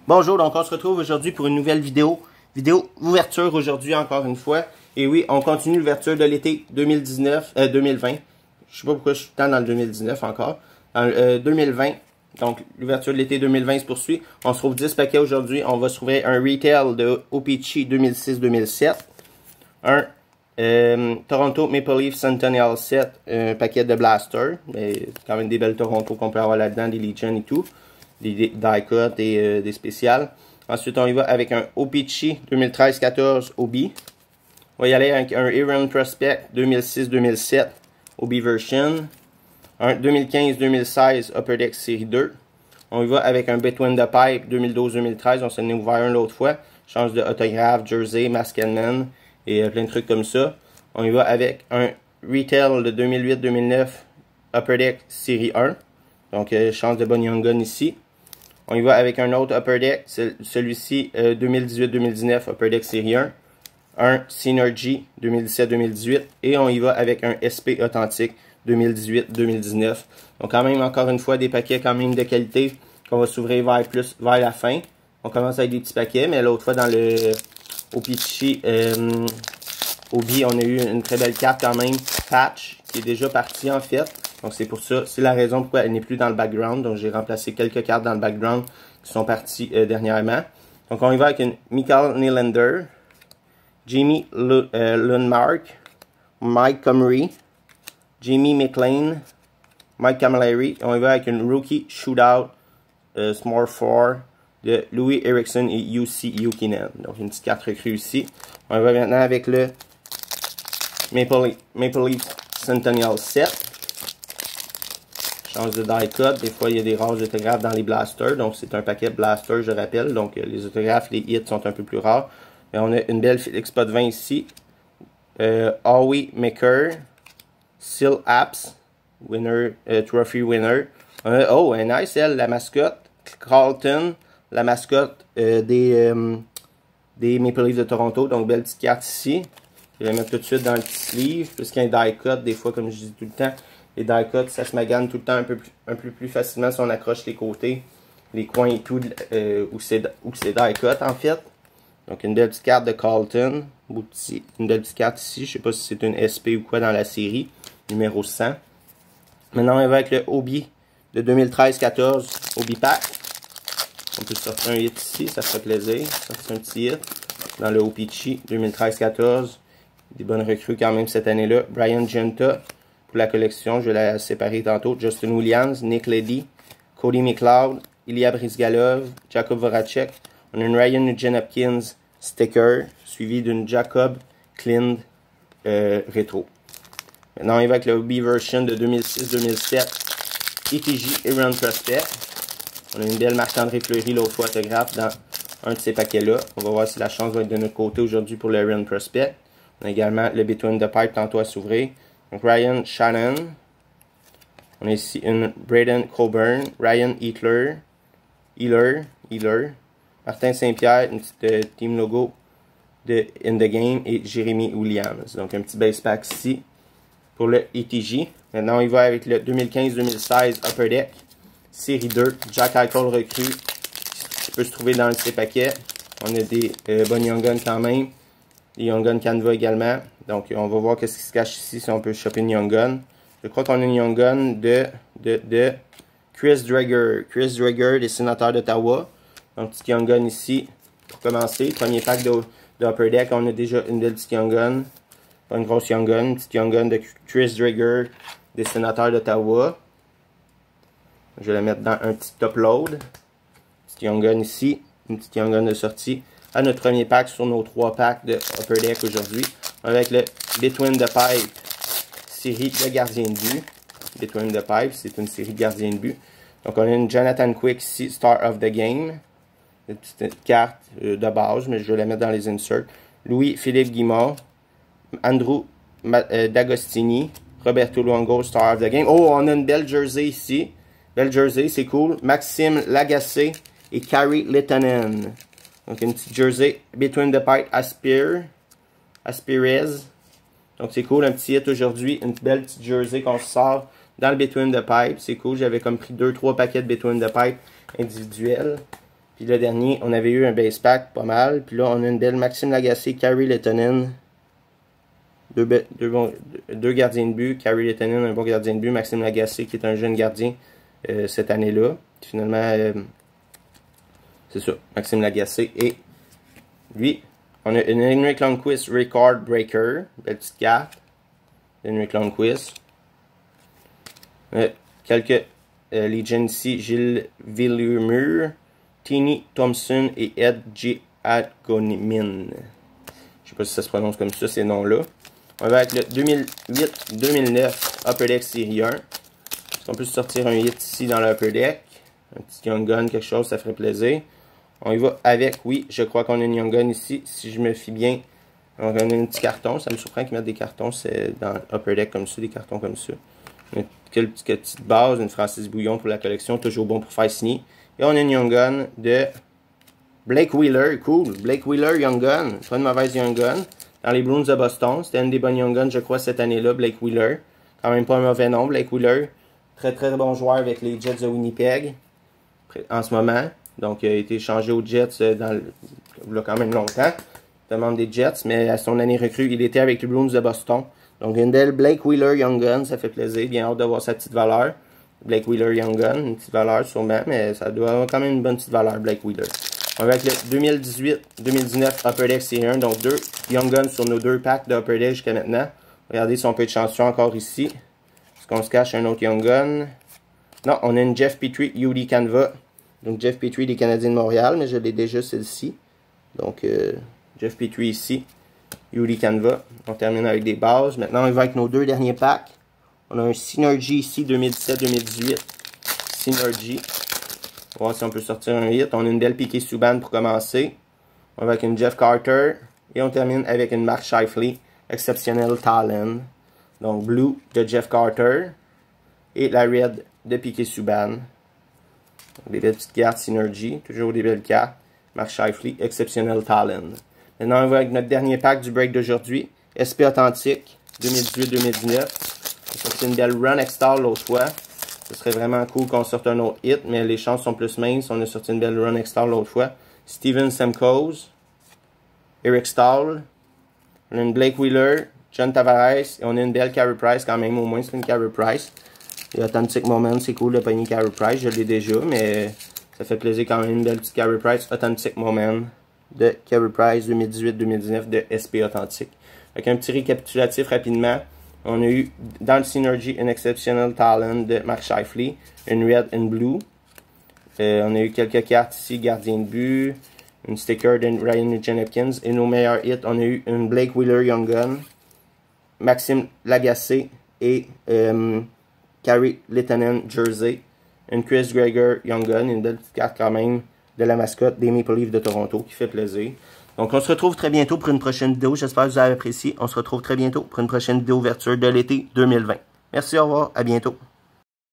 Bonjour, donc on se retrouve aujourd'hui pour une nouvelle vidéo. Vidéo ouverture aujourd'hui encore une fois. Et oui, on continue l'ouverture de l'été 2020. Je sais pas pourquoi je suis tout le temps dans le 2019 encore. Dans le 2020. Donc l'ouverture de l'été 2020 se poursuit. On se trouve 10 paquets aujourd'hui. On va se trouver un retail de O-Pee-Chee 2006-2007. Un Toronto Maple Leaf Centennial Set. Un paquet de Blaster. Mais quand même des belles Toronto qu'on peut avoir là-dedans, des Legion et tout. Des die-cut et des spéciales. Ensuite, on y va avec un O-Pee-Chee 2013-14 OB. On va y aller avec un Iron Prospect 2006-2007 OB version. Un 2015-2016 Upper Deck série 2. On y va avec un Between the Pipe 2012-2013. On s'en est ouvert un l'autre fois. Change de autographe, jersey, Mask and Man et plein de trucs comme ça. On y va avec un Retail de 2008-2009 Upper Deck série 1. Donc, chance de bonne Young Gun ici. On y va avec un autre Upper Deck, celui-ci 2018-2019 Upper Deck série 1. Un Synergy 2017-2018. Et on y va avec un SP authentique 2018-2019. Donc quand même, encore une fois, des paquets quand même de qualité qu'on va s'ouvrir vers la fin. On commence avec des petits paquets, mais l'autre fois dans le O-Pee-Chee Obi, on a eu une très belle carte quand même, Patch, qui est déjà partie en fait. Donc c'est pour ça, c'est la raison pourquoi elle n'est plus dans le background. Donc j'ai remplacé quelques cartes dans le background qui sont parties dernièrement. Donc on y va avec une Mikael Nylander, Jamie Lundmark, Mike Comrie, Jamie McLean, Mike Camilleri. On y va avec une Rookie Shootout Small 4 de Louis Eriksson et UC Jokinen. Donc une petite carte recrue ici. On y va maintenant avec le Maple Leaf Centennial Set. Change de die cut. Des fois, il y a des rares autographes dans les blasters. Donc, c'est un paquet blaster, je rappelle. Donc, les autographes, les hits sont un peu plus rares. Mais on a une belle Félix Potvin ici. Howie Maker. Seal Apps. Winner, trophy winner. On a, oh, un nice, elle, la mascotte. Carlton. La mascotte des Maple Leafs de Toronto. Donc, belle petite carte ici. Je vais la mettre tout de suite dans le petit sleeve. Puisqu'il y a un die cut, des fois, comme je dis tout le temps. Les die cuts, ça se magane tout le temps un peu plus facilement si on accroche les côtés, les coins et tout, où c'est die cut en fait. Donc une belle petite carte de Carlton, une belle petite carte ici, je sais pas si c'est une SP ou quoi dans la série, numéro 100. Maintenant on va avec le Obi de 2013-14, Obi Pack. On peut sortir un hit ici, ça fait plaisir, sortir un petit hit. Dans le O-Pee-Chee 2013-14, des bonnes recrues quand même cette année-là. Brian Genta. Pour la collection, je vais la séparer tantôt. Justin Williams, Nick Leddy, Cody McLeod, Ilya Brizgalov, Jacob Voracek. On a une Ryan Nugent-Hopkins sticker, suivi d'une Jacob Klind rétro. Maintenant, on y va avec le OB version de 2006-2007, ETJ Iron Prospect. On a une belle Marc-André Fleury, l'autre fois autographe, dans un de ces paquets-là. On va voir si la chance va être de notre côté aujourd'hui pour le Iron Prospect. On a également le Between the Pipe tantôt à s'ouvrir. Donc Ryan Shannon. On a ici une Braden Coburn, Ryan Healer, Martin Saint-Pierre, une petite team logo de In the Game et Jeremy Williams. Donc un petit base pack ici pour le ETJ. Maintenant on y va avec le 2015-2016 Upper Deck, série 2, Jack Eichel recrue, qui peut se trouver dans ces paquets. On a des bonnes Young Guns quand même, des Young Gun Canva également. Donc, on va voir qu'est-ce qui se cache ici si on peut choper une Young Gun. Je crois qu'on a une Young Gun de Chris Drager. Chris Drager, des sénateurs d'Ottawa. Donc, petite Young Gun ici pour commencer. Premier pack de Upper Deck, on a déjà une belle petite Young Gun. Pas une grosse Young Gun. Une petite Young Gun de Chris Drager, des sénateurs d'Ottawa. Je vais la mettre dans un petit top load. Petite Young Gun ici. Une petite Young Gun de sortie. À notre premier pack sur nos 3 packs de Upper Deck aujourd'hui. Avec le Between the Pipe, série de gardien de but. Between the Pipe, c'est une série de gardiens de but. Donc on a une Jonathan Quick ici, Star of the Game. Une petite carte de base, mais je vais la mettre dans les inserts. Louis-Philippe Guimard, Andrew D'Agostini, Roberto Luongo, Star of the Game. Oh, on a une belle jersey ici. Belle jersey, c'est cool. Maxime Lagacé et Carey Letonen. Donc une petite jersey Between the Pipe Aspirez. Donc c'est cool, un petit hit aujourd'hui. Une belle petite jersey qu'on sort dans le Between the Pipe. C'est cool, j'avais comme pris 2-3 paquets de Between the Pipe individuels. Puis le dernier, on avait eu un base pack, pas mal. Puis là, on a une belle Maxime Lagacé, Kari Lehtonen. Deux gardiens de but. Kari Lehtonen, un bon gardien de but. Maxime Lagacé, qui est un jeune gardien cette année-là. Finalement, c'est ça, Maxime Lagacé. Et lui, on a une Henrik Lundqvist Record Breaker. Belle petite carte. Henrik Lundqvist. Quelques Legends ici. Gilles Villemur, Tini Thompson et Ed J. Adgonimin. Je sais pas si ça se prononce comme ça, ces noms-là. On va avec le 2008-2009 Upper Deck Série 1. Est-ce qu'on peut sortir un hit ici dans le Upper Deck? Un petit Young Gun, quelque chose, ça ferait plaisir. On y va avec, oui, je crois qu'on a une Young Gun ici. Si je me fie bien, on a un petit carton. Ça me surprend qu'ils mettent des cartons dans Upper Deck comme ça, des cartons comme ça. Quelques petites bases, une Francis Bouillon pour la collection, toujours bon pour faire signer. Et on a une Young Gun de Blake Wheeler, cool. Blake Wheeler, Young Gun. Pas une mauvaise Young Gun. Dans les Bruins de Boston. C'était une des bonnes Young Guns, je crois, cette année-là, Blake Wheeler. Quand même pas un mauvais nom, Blake Wheeler. Très très bon joueur avec les Jets de Winnipeg en ce moment. Donc il a été échangé aux Jets il y a quand même longtemps. Demande des Jets, mais à son année recrue, il était avec les Bruins de Boston. Donc une belle Blake Wheeler Young Gun, ça fait plaisir. Bien hâte de voir sa petite valeur. Blake Wheeler Young Gun, une petite valeur sûrement, mais ça doit avoir quand même une bonne petite valeur, Blake Wheeler. On va avec le 2018-2019 Upper Deck Série 1, donc 2 Young Guns sur nos 2 packs de Upper Deck jusqu'à maintenant. Regardez si on peut être chanceux encore ici. Est-ce qu'on se cache un autre Young Gun? Non, on a une Jeff Petrie UD Canva. Donc Jeff Petrie des Canadiens de Montréal, mais je l'ai déjà celle-ci. Donc Jeff Petrie ici, UD Canva. On termine avec des bases. Maintenant on va avec nos 2 derniers packs. On a un Synergy ici, 2017-2018. Synergy. On va voir si on peut sortir un hit. On a une belle Piqué Subban pour commencer. On va avec une Jeff Carter. Et on termine avec une Mark Scheifele, Exceptional Talent. Donc Blue de Jeff Carter. Et la Red de Piqué Subban. Des belles petites cartes Synergy. Toujours des belles cartes. Mark Scheifele, Exceptional Talent. Maintenant on va avec notre dernier pack du break d'aujourd'hui. SP Authentique, 2018-2019. C'est une belle Run X-Star l'autre fois. Ce serait vraiment cool qu'on sorte un autre hit, mais les chances sont plus minces. On a sorti une belle Run X-Star l'autre fois. Steven Stamkos, Eric Stahl, on a une Blake Wheeler, John Tavares, et on a une belle Carey Price quand même, au moins c'est une Carey Price. Et Authentic Moment, c'est cool de pogner Carey Price, je l'ai déjà, mais ça fait plaisir quand même, une belle petite Carey Price, Authentic Moment de Carey Price 2018-2019 de SP Authentique. Avec un petit récapitulatif rapidement. On a eu dans le Synergy un Exceptional Talent de Mark Scheifele, une Red and Blue. On a eu quelques cartes ici, gardien de but, une sticker de Ryan Nugent-Hopkins. Et nos meilleurs hits, on a eu une Blake Wheeler Young Gun, Maxime Lagacé et Kari Lehtonen Jersey, une Chris Gregor Young Gun, une belle petite carte quand même de la mascotte des Maple Leafs de Toronto qui fait plaisir. Donc, on se retrouve très bientôt pour une prochaine vidéo. J'espère que vous avez apprécié. On se retrouve très bientôt pour une prochaine vidéo ouverture de l'été 2020. Merci, au revoir, à bientôt.